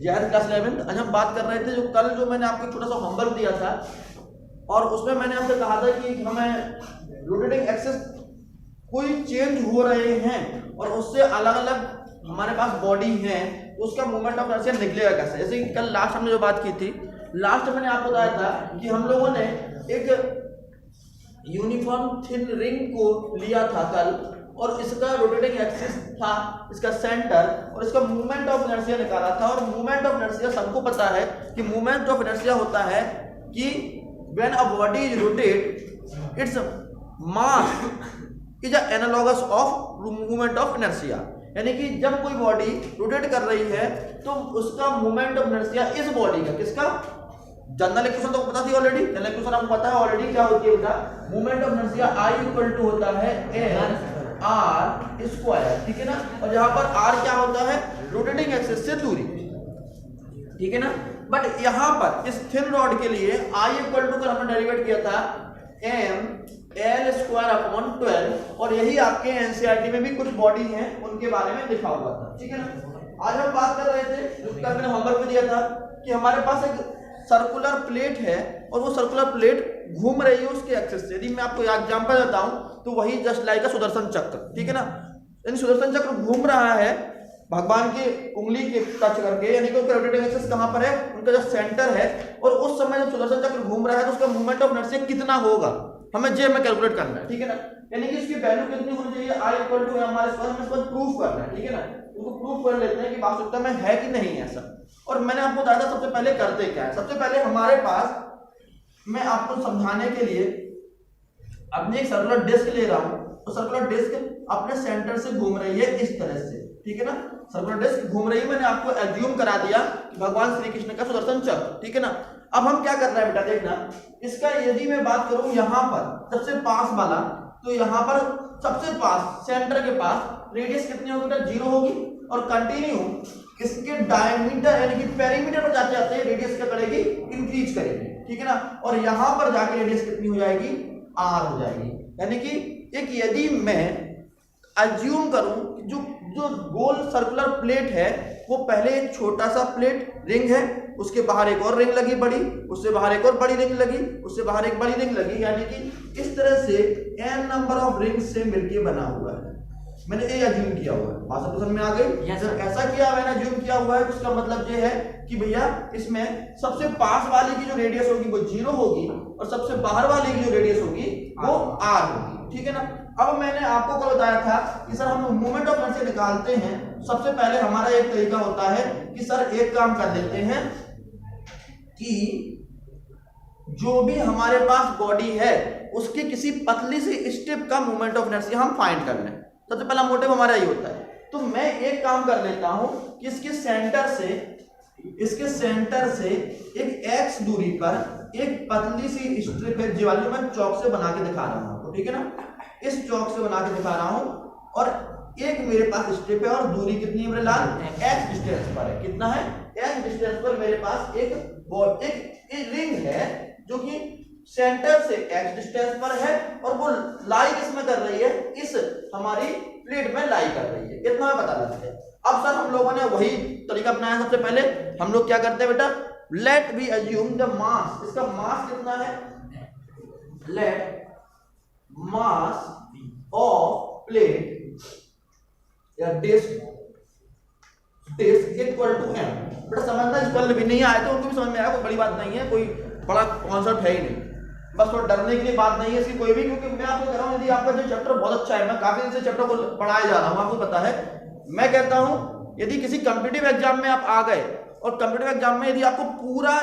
Zaid class 11। आज हम बात कर रहे थे जो मैंने आपको छोटा सा होमवर्क दिया था और उसमें मैंने आपसे कहा था कि हमें रोटेटिंग एक्सिस कोई चेंज हो रहे हैं और उससे अलग अलग हमारे पास बॉडी है तो उसका मूवमेंट ऑफ इनर्शिया निकलेगा कैसे। जैसे कि कल लास्ट हमने जो बात की थी, लास्ट मैंने आपको बताया था कि हम लोगों ने एक यूनिफॉर्म थिन रिंग को लिया था कल और इसका रोटेटिंग एक्सिस था इसका सेंटर और इसका मूवमेंट ऑफ इनर्शिया निकाला था। और मूवमेंट ऑफ इनर्शिया सबको पता है कि मूवमेंट ऑफ इनर्शिया होता है कि when a body is rotate its mass is analogous of movement of inertia. यानी कि जब कोई बॉडी रोटेट कर रही है तो उसका मूवमेंट ऑफ इनर्शिया इस बॉडी का किसका, जनरल इक्वेशन तो पता थी ऑलरेडी, जनरल इक्वेशन आपको पता है ऑलरेडी क्या होती है बेटा, movement of inertia I equal to होता है N R स्क्वायर, ठीक है ना। और यहाँ पर R क्या होता है, रोटेटिंग एक्सिस से दूरी, ठीक है ना। बट यहाँ पर इस थिन रॉड के लिए I इक्वल टू कर हमने डेरिवेट किया था M L स्क्वायर अपॉन 12 और यही आपके NCERT में भी कुछ बॉडी हैं उनके बारे में लिखा हुआ था, ठीक है ना। आज हम बात कर रहे थे जो कल मैंने होमवर्क में दिया था कि हमारे पास एक सर्कुलर प्लेट है और वो सर्कुलर प्लेट घूम रही है उसके एक्सिस से। यदि मैं आपको एग्जांपल देता हूं तो वही जस्ट लाइक सुदर्शन चक्र, ठीक है ना। यानी सुदर्शन चक्र घूम रहा है भगवान की उंगली के टच करके, यानी कि उसका रोटेटिंग एक्सिस कहां पर है, उनका जो सेंटर है। और उस समय जब सुदर्शन चक्र घूम रहा है तो उसका मूवमेंट ऑफ इनर्शिया कितना होगा हमें जे में कैलकुलेट करना है, ठीक है ना। यानी कि इसकी वैल्यू कितनी होनी चाहिए, I इक्वल टू हमारे स्क्वायर में इसको प्रूफ करना है, ठीक है ना। उसको प्रूफ कर लेते हैं कि वास्तविकता में है कि नहीं ऐसा। और मैंने आपको बताया था सबसे पहले करते क्या है। सबसे पहले हमारे पास मैं आपको समझाने के लिए अपने एक सर्कुलर डिस्क ले रहा हूं तो सर्कुलर डिस्क अपने सेंटर से घूम रही है इस तरह से, ठीक है ना। सर्कुलर डिस्क घूम रही है, मैंने आपको एज्यूम करा दिया कि भगवान श्री कृष्ण का सुदर्शन चक्र, ठीक है ना। अब हम क्या कर रहे हैं बेटा, देखना इसका यदि मैं बात करूं यहां पर सबसे पास वाला, तो यहां पर सबसे पास सेंटर के पास रेडियस कितनी होगी बेटा, 0 होगी। और कंटिन्यू इसके डायमीटर यानी कि पेरीमीटर पर जाते जाते रेडियस क्या करेगी, इंक्रीज करेगी, ठीक है ना। और यहां पर जाके रेडियस कितनी हो जाएगी, r हो जाएगी। यानी कि एक यदि मैं अज्यूम करूं जो जो गोल सर्कुलर प्लेट है वो पहले एक छोटा सा प्लेट रिंग है, उसके बाहर एक और रिंग लगी बड़ी, उससे बाहर एक और बड़ी रिंग लगी, उससे बाहर एक बड़ी रिंग लगी, यानी कि इस तरह से n नंबर ऑफ रिंग्स से मिलकर बना हुआ है। मैंने ये अज्यूम किया हुआ है, बात समझ में आ गई। ऐसा किया मैंने अज्यूम किया हुआ है, उसका मतलब ये है कि भैया इसमें सबसे पास वाले की जो रेडियस होगी वो 0 होगी और सबसे बाहर वाले की जो रेडियस होगी वो r होगी, ठीक है ना। अब मैंने आपको कल बताया था कि सर हम मूवमेंट ऑफ इनर्शिया निकालते हैं, सबसे पहले हमारा एक तरीका होता है कि सर एक काम कर लेते हैं कि जो भी हमारे पास बॉडी है उसकी किसी पतली सी स्ट्रिप का मूवमेंट ऑफ इनर्शिया हम फाइंड कर लें। सबसे पहला मोटिव हमारा ये होता है। तो मैं एक काम कर लेता हूं कि इसके सेंटर से एक x दूरी पर एक पतली सी स्ट्रिप है, जो वाली मैं चौक से बना के दिखा रहा हूं आपको, ठीक है ना। इस चौक से बना के दिखा रहा हूं और एक मेरे पास स्ट्रिप है और दूरी कितनी है मेरे लाल, x डिस्टेंस पर है। कितना है, x डिस्टेंस पर मेरे पास एक रिंग है जो कि सेंटर से x डिस्टेंस पर है और वो लाई किसमें कर रही है, इस हमारी प्लेट में लाई कर रही है। इतना मैं बता देते हैं। अब सर हम लोगों ने वही तरीका अपनाया। सबसे पहले हम लोग क्या करते हैं बेटा, let we assume the mass, इसका मास कितना है, लेट मास ऑफ प्लेट या डिस्क इक्वल टू m। बेटा समझना, इस कल भी नहीं आए तो उनको भी समझ में आया, कोई बड़ी बात नहीं है, कोई बड़ा कॉन्सेप्ट है ही नहीं, बस थोड़ा डरने के लिए बात नहीं है इसकी कोई भी। क्योंकि मैं आपको कह रहा हूं यदि आपका जो चैप्टर बहुत अच्छा है, मैं काफी दिन से चैप्टर को पढ़ाया जा रहा हूं, आपको पता है। मैं कहता हूं यदि किसी कॉम्पिटिटिव एग्जाम में आप आ गए और कॉम्पिटिटिव एग्जाम में यदि आपको पूरा,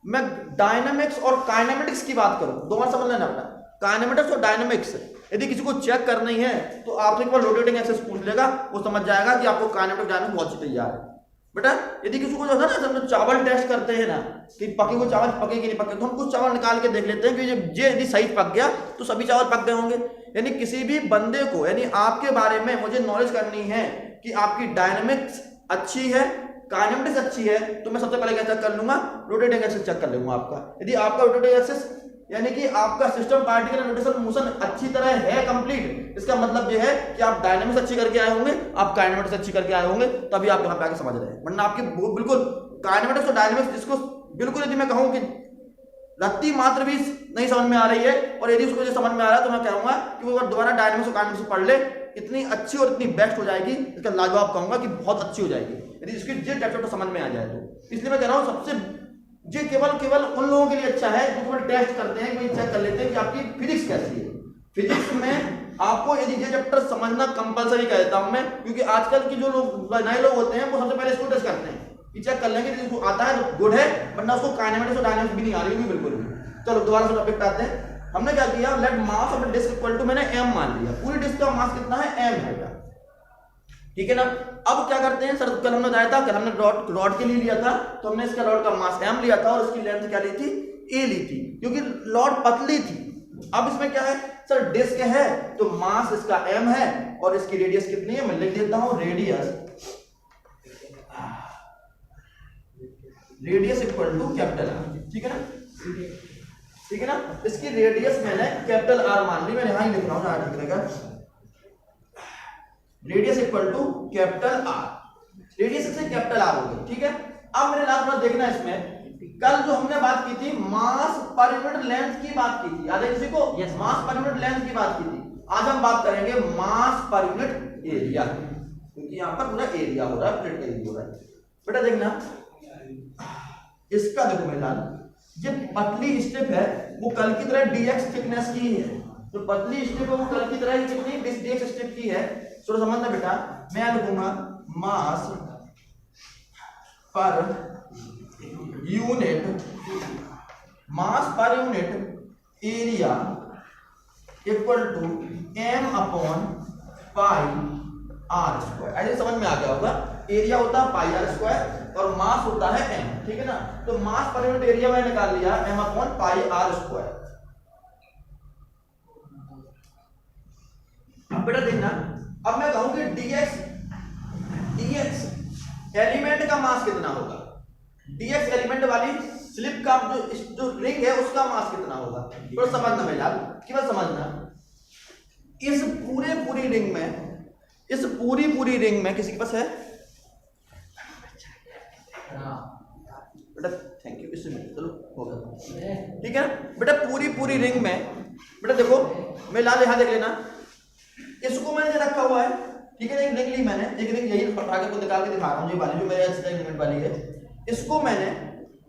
मैं डायनामिक्स और काइनेमेटिक्स की बात करूं, दो बार समझ लेना बेटा, काइनेमेटिक्स और डायनामिक्स यदि किसी को चेक करनी है तो आपसे एक बार रोटेटिंग एक्सिस पूछ लेगा, वो समझ जाएगा कि आपको काइनेमेटिक्स डायनामिक्स बहुत अच्छी तैयार है। बेटा यदि किसी को जो है ना, हम चावल टेस्ट करते हैं ना कि पके हुए चावल पके कि नहीं पके, तो हम कुछ चावल निकाल के देख लेते हैं कि ये यदि सही पक गया तो सभी चावल पक गए होंगे। यानी किसी भी बंदे को, यानी आपके बारे में मुझे नॉलेज करनी है कि आपकी डायनामिक्स अच्छी है, काइनेमेटिक्स अच्छी है, तो मैं सबसे पहले क्या चेक कर लूंगा, रोटेटिंग एक्सिस चेक कर लूंगा आपका। यदि आपका रोटेटिंग एक्सिस यानी कि आपका सिस्टम पार्टिकल रोटेशन मोशन अच्छी तरह है कंप्लीट, इसका मतलब ये है कि आप डायनामिक्स अच्छी करके आए होंगे, आप काइनेमेटिक्स अच्छी करके आए होंगे, तभी आप यहाँ पे आके समझ रहे हैं। वरना आपकी बिल्कुल काइनेमेटिक्स और डायनामिक्स जिसको बिल्कुल यदि मैं कहूँ कि रत्ती मात्र भी नहीं समझ में आ रही है, और यदि उसको जो समझ में आ रहा है तो मैं कहूँगा कि वो अगर दोबारा डायनामिक्स और काइनेमेटिक्स पढ़ ले, इतनी अच्छी और इतनी बेस्ट हो जाएगी, इसका लाजवाब कहूँगा कि बहुत अच्छी हो जाएगी यदि इसकी जिस डेप्थ समझ में आ जाए तो। इसलिए मैं कह रहा हूँ सबसे ये केवल उन लोगों के लिए अच्छा है जो केवल टेस्ट करते हैं, कि चेक कर लेते हैं कि आपकी फिजिक्स कैसी है। फिजिक्स में आपको यदि ये चैप्टर समझना कंपलसरी कहता हूं मैं, क्योंकि आजकल की जो लोग नए लोग होते हैं वो सबसे पहले इसको टेस्ट करते हैं कि चेक कर लेंगे जिसको आता है तो गुड है, वरना उसको काइनेमेटिक्स और डायनामिक्स भी नहीं आ रही होगी बिल्कुल भी। चलो दोबारा से टॉपिक पे आते हैं। हमने क्या किया, let mass of the disk equal to, मैंने m मान लिया, पूरी डिस्क का मास कितना है, m है, ठीक है ना। अब क्या करते हैं सर, कल हमने बताया था, कल हमने रॉड के लिए लिया था, तो हमने इसका रॉड का मास m लिया था और इसकी लेंथ क्या ली थी, a ली थी, क्योंकि रॉड पतली थी। अब इसमें क्या है सर, डिस्क है तो मास इसका m है और इसकी रेडियस कितनी है, मैं लिख देता हूं, radius equal to capital R, ठीक है ना, ठीक है ना। इसकी रेडियस मैंने कैपिटल R मान ली, मैं यहां ही लिख रहा हूं ना, ठीक रहेगा, radius equal to capital R, radius से कैपिटल R हो गई, ठीक है। अब मेरे लास्ट बात देखना इसमें, कल जो हमने बात की थी मास पर यूनिट लेंथ की बात की थी, याद है किसी को, मास पर यूनिट लेंथ की बात की थी। आज हम बात करेंगे मास पर यूनिट एरिया, क्योंकि यहाँ पर पूरा एरिया हो रहा है, प्लेट का एरिया हो रहा है। बेटा देखना इसका, देखो मेरे लाल, ये पतली स्ट्रिप है वो कल की तरह dx थिकनेस की है, तो पतली स्ट्रिप है वो कल की तरह ही कितनी dx स्ट्रिप की है। थोड़ा समझना बेटा, मैं लिखूंगा मास पर यूनिट, मास पर unit area equal to m upon pi r square. ऐसे समझ में आ गया होगा, एरिया होता है पाई r स्क्वायर और मास होता है m, ठीक है ना। तो मास पर यूनिट एरिया मैंने निकाल लिया m upon pi r square. अब बेटा देखना, अब मैं कहूं कि dx एलिमेंट का मास कितना होगा, dx एलिमेंट वाली स्लिप का जो रिंग है उसका मास कितना होगा, तो समझना मेरा केवल समझना, इस पूरी रिंग में, इस पूरी रिंग में किसी के पास है बेटा, थैंक यू, इसमें चलो हो गया, ठीक है बेटा। पूरी रिंग में बेटा देखो, मैं लाल यहां देख लेना, इसको मैंने रखा हुआ है, ठीक है, एक रिंग ली मैंने, एक रिंग यही आगे को निकाल के दिखा रहा हूं, ये वाली जो मेरे एलिमेंट वाली है, इसको मैंने,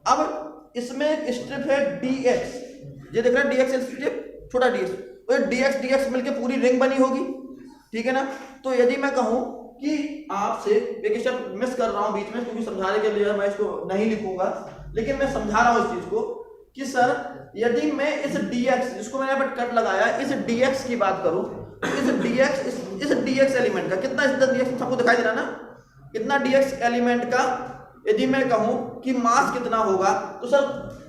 अब इसमें एक स्ट्रिप है dx, ये देख रहा है dx स्ट्रिप, छोटा dx, तो dx मिलके पूरी रिंग बनी होगी, ठीक है ना। तो यदि मैं कहूं कि आपसे एक स्टेप मिस कर रहा हूं बीच में, क्योंकि समझाने के लिए मैं इसको नहीं लिखूंगा, लेकिन मैं समझा रहा हूं इस चीज को कि सर यदि मैं इस dx, जिसको मैंने यहाँ पर कट लगाया, इस dx की बात करूं, इस dx एलिमेंट का कितना, इतना dx सबको दिखाई दे रहा ना, इतना dx एलिमेंट का यदि मैं कहूं कि मास कितना होगा, तो सर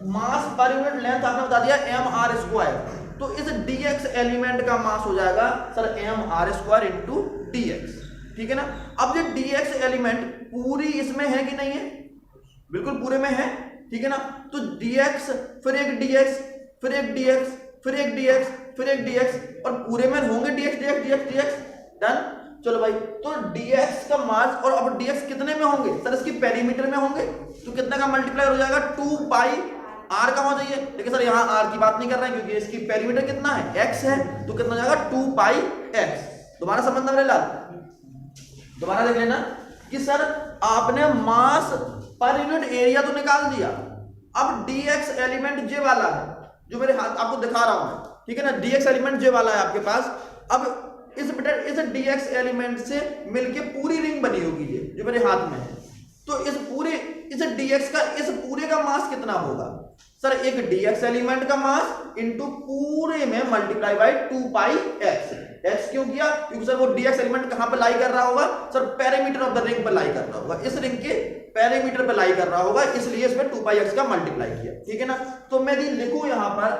मास पर यूनिट लेंथ आपने बता दिया mr स्क्वायर, तो इस dx एलिमेंट का मास हो जाएगा sir mr square into dx, ठीक है ना। अब ये dx एलिमेंट पूरी इसमें है कि नहीं है, बिल्कुल पूरे में है, ठीक है ना। तो dx फिर एक dx फिर एक dx फिर एक dx फिर एक dx, और पूरे में होंगे dx डन। चलो भाई, तो dx का मास, और अब dx कितने में होंगे सर, इसकी पेरीमीटर में होंगे, तो कितने का मल्टीप्लाई हो जाएगा, 2 पाई r का हो जाइए, लेकिन सर यहाँ r की बात नहीं कर रहे हैं क्योंकि इसकी पेरीमीटर कितना है, x है, तो कितना हो जाएगा 2 पाई x। दोबारा समझना मेरे लाल, दोबारा देख लेना कि सर आपने मास पर यूनिट एरिया तो निकाल दिया, अब dx एलिमेंट जे वाला है जो मेरे हाथ आपको दिखा रहा हूं, ठीक है ना, dx एलिमेंट जे वाला है आपके पास। अब इस dx एलिमेंट से मिलके पूरी रिंग बनी होगी ये जो मेरे हाथ में है, तो इस dx का इस पूरे का मास कितना होगा सर, एक dx एलिमेंट का मास इंटू पूरे में मल्टीप्लाई बाई 2 पाई x क्यों किया, क्योंकि सर वो dx एलिमेंट कहां पर लाई कर रहा होगा sir, perimeter of the ring पर लाई कर रहा होगा, इस रिंग के पेरीमीटर पर लाई कर रहा होगा, इसलिए इसमें 2 पाई x का मल्टीप्लाई किया, ठीक है ना। तो मैं यदि लिखूं यहां पर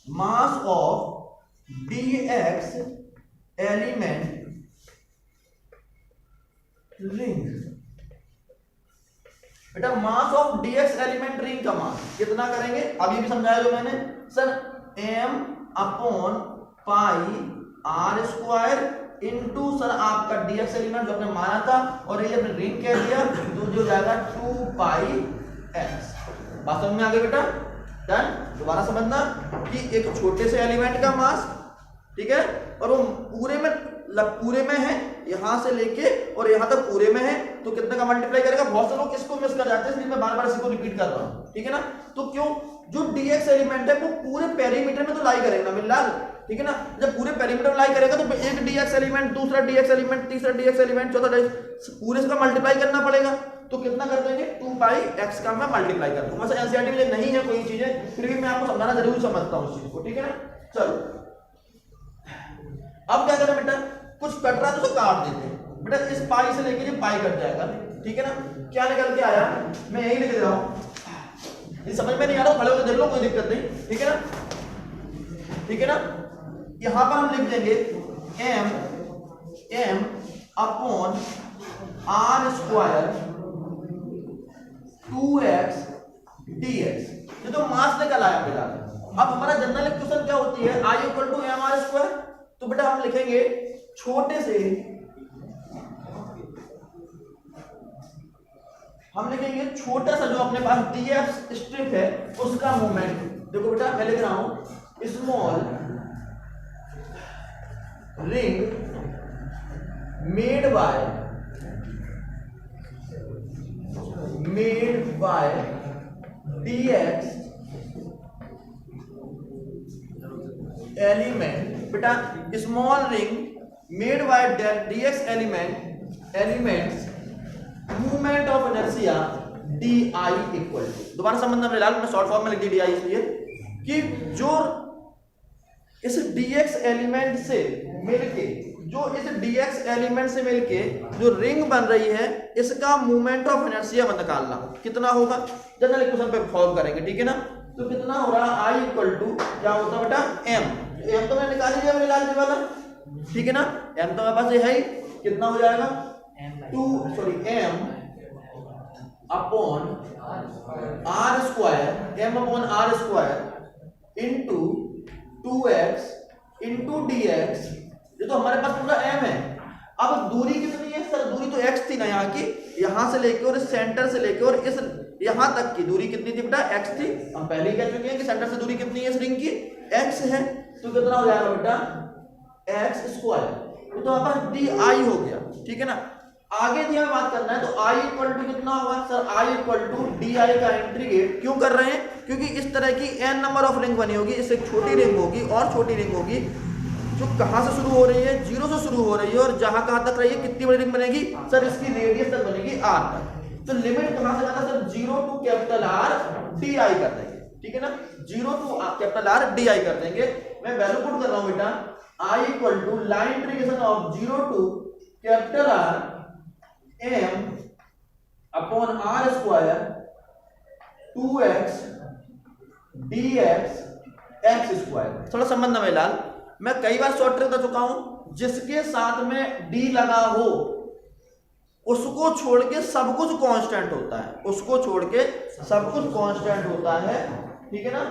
mass of dx element ring बेटा mass of DX element ring का मास कितना करेंगे, अभी भी समझाया जो मैंने sir, m upon pi R square into sir आपका डीएक्स एलिमेंट जो आपने माना था और ये अपने रिंग कह दिया तो जो जाएगा 2 पाई x। बात समझ में आ गई बेटा? डन। दोबारा समझना कि एक छोटे से एलिमेंट का मास, ठीक है, और वो पूरे में है, यहां से लेके और यहां तक पूरे में है, तो कितने का मल्टीप्लाई करेगा। बहुत से लोग इसको मिस कर जाते हैं, इसलिए मैं बार-बार इसको रिपीट कर रहा हूं, ठीक है ना। तो क्यों, जो डीएक्स एलिमेंट है वो पूरे पेरीमीटर में तो लाई करेगा ना बिल्लाल, ठीक है ना। जब पूरे पेरीमीटर में लाई करेगा तो एक डीएक्स एलिमेंट, दूसरा डीएक्स एलिमेंट, तीसरा डीएक्स एलिमेंट, चौथा पूरे से मल्टीप्लाई करना पड़ेगा। तो कितना कर देंगे, 2 पाई x का मैं मल्टीप्लाई कर दूंगा। वैसे एनसीईआरटी में नहीं है कोई चीजें, फिर भी मैं आपको समझाना जरूर समझता हूं उस चीज को, ठीक है ना। चलो अब क्या करें बेटा, कुछ कट रहा है तो उसे काट देते हैं बेटा। इस पाई से लेके ये पाई कट जाएगा, ठीक है ना। क्या निकल के आया, मैं यही लिख रहा हूं, ये समझ में नहीं आ रहा खड़े होकर देख लो, कोई दिक्कत नहीं, ठीक है ना, ठीक है ना। यहां पर हम लिख देंगे m upon R square 2x dx, ये तो मास निकल आया बेटा। अब हमारा जनरल इक्वेशन क्या होती है, I equal to M R square. तो बेटा हम लिखेंगे छोटे से, हम लिखेंगे छोटा सा जो अपने पास df स्ट्रिप है उसका मोमेंट। देखो बेटा मैं लिख रहा हूं small ring made by dx element. बेटा small ring made by dx elements movement of inertia di equal to, दोबारा समझना फिलहाल मैं शॉर्ट फॉर्म में लिख दी di इसलिए कि जो इस dx एलिमेंट से मिलके, जो इस dx एलिमेंट से मिलके जो रिंग बन रही है इसका मूवमेंट ऑफ इनर्शिया निकालना कितना होगा, जनरल इक्वेशन पे फॉर्म करेंगे, ठीक है ना। तो कितना हो रहा, I इक्वल टू क्या होता है बेटा m तो मैंने निकाल लिया मेरे लाल जी वाला, ठीक है ना। m तो मेरे पास ये है, कितना हो जाएगा m upon R square into 2x into dx, ये तो हमारे पास पूरा m है। अब दूरी कितनी है सर, दूरी तो x थी ना यहाँ की, यहाँ से लेके और इस सेंटर से लेके और इस यहाँ तक की दूरी कितनी थी बेटा, x थी। हम पहले ही कह चुके हैं कि सेंटर से दूरी कितनी है इस रिंग की, x है। तो कितना हो जाएगा बेटा x स्क्वायर, तो हमारे पास di हो गया, ठीक है ना। आगे जी हमें बात करना है तो I इक्वल टू कितना होगा sir, I equal to di का इंटीग्रेट क्यों कर रहे हैं, क्योंकि इस तरह की n नंबर ऑफ रिंग बनी होगी, इससे छोटी रिंग होगी और छोटी रिंग होगी जो कहां से शुरू हो रही है, 0 से शुरू हो रही है, और जहां कहां तक रही है, कितनी बड़ी रिंग बनेगी सर, इसकी रेडियस तक बनेगी r तक। तो लिमिट कहां से जाता sir, 0 to capital R di कर देंगे, ठीक है ना। 0 टू कैपिटल R di कर देंगे। मैं वैल्यू पुट कर रहा हूं बेटा, I equal to line integration of 0 to capital R m upon R square 2x dx x square. थोड़ा समझना भाई लाल, मैं कई बार शॉर्ट ट्रिक बता चुका हूं, जिसके साथ में d लगा हो उसको छोड़ के सब कुछ कांस्टेंट होता है, उसको छोड़ के सब कुछ कांस्टेंट होता है, ठीक है ना।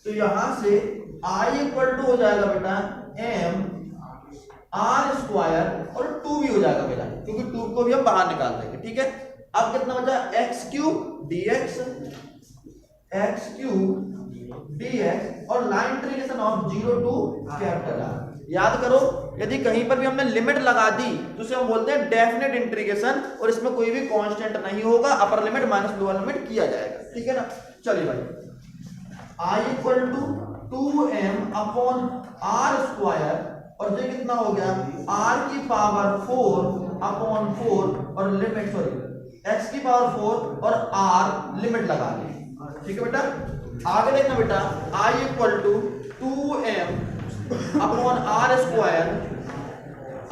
तो यहां से I इक्वल टू हो जाएगा बेटा m R स्क्वायर और 2 भी हो जाएगा बेटा, क्योंकि 2 को भी हम बाहर निकाल देंगे, ठीक है। अब कितना बचा, x क्यूब dx और line integration of 0 to capital R। याद करो, यदि कहीं पर भी हमने लिमिट लगा दी तो उसे हम बोलते हैं डेफिनेट इंटीग्रेशन, और इसमें कोई भी कांस्टेंट नहीं होगा, upper limit minus lower limit किया जाएगा, ठीक है ना। चलिए भाई, I equal to 2m upon R square, और ये कितना हो गया, r की पावर 4 अपॉन 4 और लिमिट, सॉरी x की पावर 4 और r लिमिट लगा ली, ठीक है बेटा। आगे देखना बेटा, I equal to 2m upon R square,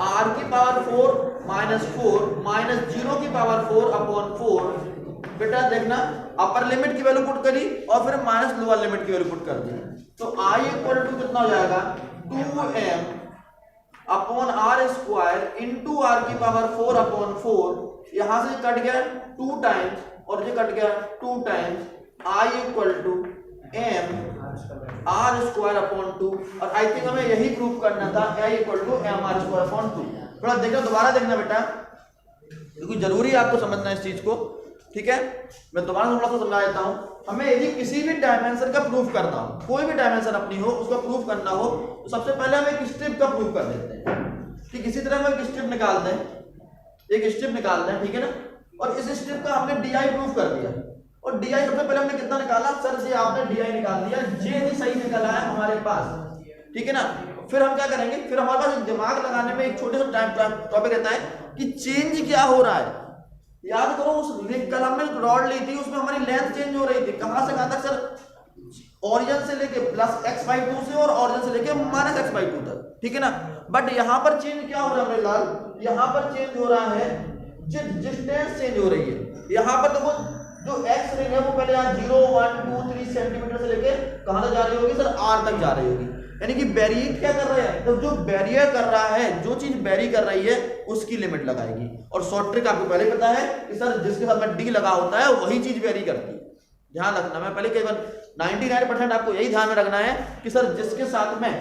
r की पावर 4 माइनस 0 की पावर 4 अपॉन 4। बेटा देखना, अपर लिमिट की वैल्यू पुट करी और फिर माइनस लोअर लिमिट की वैल्यू पुट कर दी, तो I इक्वल टू कितना हो जाएगा, 2m upon R square into R की पावर 4 अपॉन 4, यहां से कट गया 2 टाइम्स और ये कट गया 2 times I equal to M R square upon 2। और आई थिंक हमें यही प्रूफ करना था, I equal to M R square upon 2। थोड़ा देखना, दोबारा देखना बेटा, क्योंकि जरूरी है आपको समझना इस चीज को, ठीक है। मैं दोबारा थोड़ा सा समझा देता हूं। हमें यदि किसी भी डायमेंशन का प्रूफ करना हो, कोई भी डायमेंशन अपनी हो उसका प्रूफ करना हो, तो सबसे पहले हम एक स्ट्रिप का प्रूफ कर देते हैं कि किसी तरह हम एक स्ट्रिप निकालते हैं, एक स्ट्रिप निकालते हैं, ठीक है ना। और इस स्ट्रिप का हमने डी प्रूफ कर दिया, और डी सबसे पहले हमने कितना निकाला, सर से आपने डी निकाल दिया, जे ही सही निकला है हमारे पास, ठीक है ना। फिर हम क्या करेंगे, फिर हमारे पास दिमाग लगाने में एक छोटे से टॉपिक रहता है कि चेंज क्या हो रहा है। याद करो, उस कलम में रॉड ली थी, उसमें हमारी लेंथ चेंज हो रही थी, कहां से कहां तक सर, ओरिजिन से लेके प्लस x/2 से और ओरिजिन से लेके माइनस x/2 तक, ठीक है ना। बट यहां पर चेंज क्या हो रहा है लाल, यहां पर चेंज हो रहा है, डिस्टेंस चेंज हो रही है। यहां पर देखो जो x रिंग है वो पहले यहाँ 0 1 2 3 सेंटीमीटर से लेके कहां तक जा रही होगी सर, r तक जा रही होगी, यानी कि बैरियर क्या कर रहा है, तो जो बैरियर कर रहा है, जो चीज बैरी कर रही है उसकी लिमिट लगाएगी। और शॉर्ट ट्रिक आपको पहले पता है कि सर जिसके साथ में डी लगा होता है वही चीज बैरी करती है, ध्यान रखना। मैं पहले कई बार 99% आपको यही ध्यान में रखना है कि सर जिसके साथ में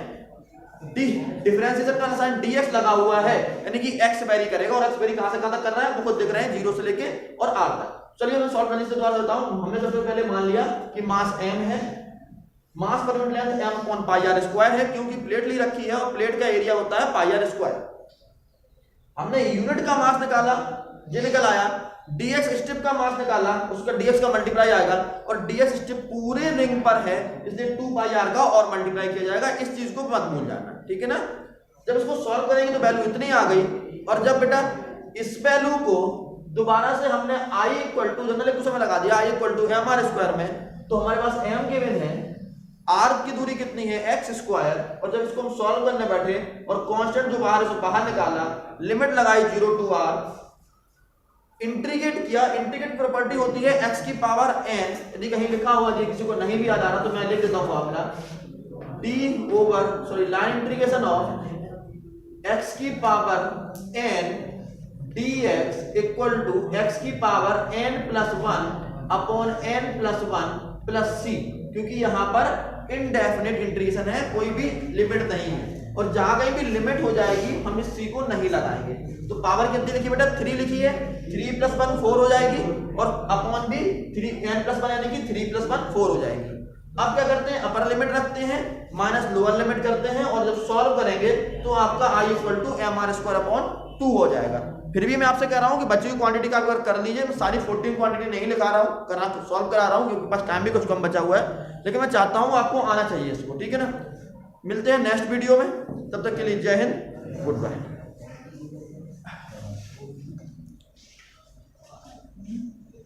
डी डिफरेंशिएशन का साइन dx लगा हुआ है, यानी कि x बैरी करेगा, और x बैरी कहां से कहां तक कर रहा है वो खुद दिख रहे हैं, 0 से लेके और r तक। चलिए मैं सॉल्व करने से द्वारा देता हूं। हमने सबसे पहले मान लिया कि मास m है, मास पर unit length m upon pi r square है, क्योंकि प्लेट ली रखी है और प्लेट का एरिया होता है पाई r स्क्वायर। हमने यूनिट का मास निकाला, ये निकल आया। dx स्ट्रिप का मास निकाला, उसका dx का मल्टीप्लाई आएगा, और dx स्ट्रिप पूरे रिंग पर है, इसलिए 2 पाई r का और मल्टीप्लाई किया जाएगा। इस चीज को मत भूल जाना, ठीक है ना। जब इसको सॉल्व करेंगे तो वैल्यू इतनी आ गई, और जब बेटा इस वैल्यू को दोबारा से हमने i equal to general equation में लगा दिया, i equal to M R square में, तो हमारे पास m गिवन है, r की दूरी कितनी है x स्क्वायर, और जब इसको हम सॉल्व करने बैठे और कांस्टेंट जो बाहर है उसको बाहर निकाला, लिमिट लगाई 0 टू r, इंटीग्रेट किया। इंटीग्रेट प्रॉपर्टी होती है x की पावर n, यदि कहीं लिखा हुआ है किसी को नहीं भी याद आ रहा तो मैं लिख देता हूं formula, line integration of x की power n dx equal to x की power n plus 1 upon n plus 1 plus c, क्योंकि यहां पर इनडेफिनेट इंटीग्रेशन है, कोई भी लिमिट नहीं है, और जहां कहीं भी लिमिट हो जाएगी हम इस c को नहीं लगाएंगे। तो पावर कितनी लिखी बेटा, 3 लिखी है, 3 प्लस 1 4 हो जाएगी, और अपॉन भी 3 n प्लस 1 यानी कि 3 प्लस 1 4 हो जाएगी। अब क्या करते हैं, अपर लिमिट रखते हैं माइनस लोअर लिमिट करते हैं, और जब सॉल्व करेंगे तो आपका i equal to M R square upon 2 हो जाएगा। फिर भी मैं आपसे कह रहा हूं कि बच्चे की क्वांटिटी का अगर कर लीजिए, मैं सारी 14 क्वांटिटी नहीं लिखा रहा हूं, करा सॉल्व करा रहा हूं, क्योंकि बस टाइम भी कुछ कम बचा हुआ है, लेकिन मैं चाहता हूं आपको आना चाहिए इसको, ठीक है ना। मिलते हैं नेक्स्ट वीडियो में, तब तक के लिए जय हिंद, गुड बाय।